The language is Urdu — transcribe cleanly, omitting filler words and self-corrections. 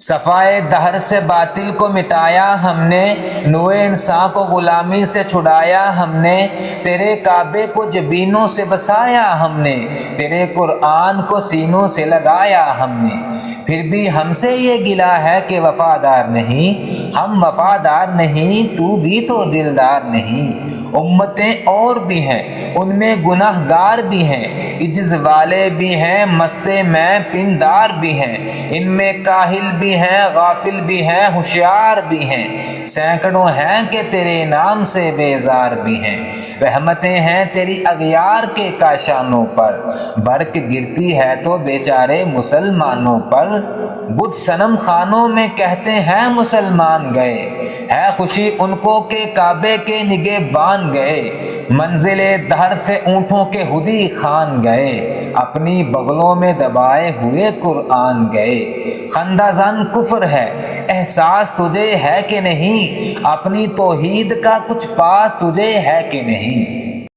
صفائے دہر سے باطل کو مٹایا ہم نے، نوئے انسان کو غلامی سے چھڑایا ہم نے، تیرے کعبے کو جبینوں سے بسایا ہم نے، تیرے قرآن کو سینوں سے لگایا ہم نے۔ پھر بھی ہم سے یہ گلہ ہے کہ وفادار نہیں، ہم وفادار نہیں، تو بھی تو دلدار نہیں۔ امتیں اور بھی ہیں ان میں گناہ گار بھی ہیں، عجز والے بھی ہیں مست میں پندار بھی ہیں، ان میں کاہل بھی ہیں غافل بھی ہیں ہوشیار بھی ہیں، سینکڑوں ہیں کہ تیرے نام سے بیزار بھی ہیں۔ رحمتیں ہیں تیری اغیار کے کاشانوں پر، برق گرتی ہے تو بیچارے مسلمانوں پر۔ بت صنم خانوں میں کہتے ہیں مسلمان گئے، ہے خوشی ان کو کہ کعبے کے نگہبان گئے، منزل دہر سے اونٹوں کے ہدی خان گئے، اپنی بغلوں میں دبائے ہوئے قرآن گئے۔ خندہ زن کفر ہے احساس تجھے ہے کہ نہیں، اپنی توحید کا کچھ پاس تجھے ہے کہ نہیں۔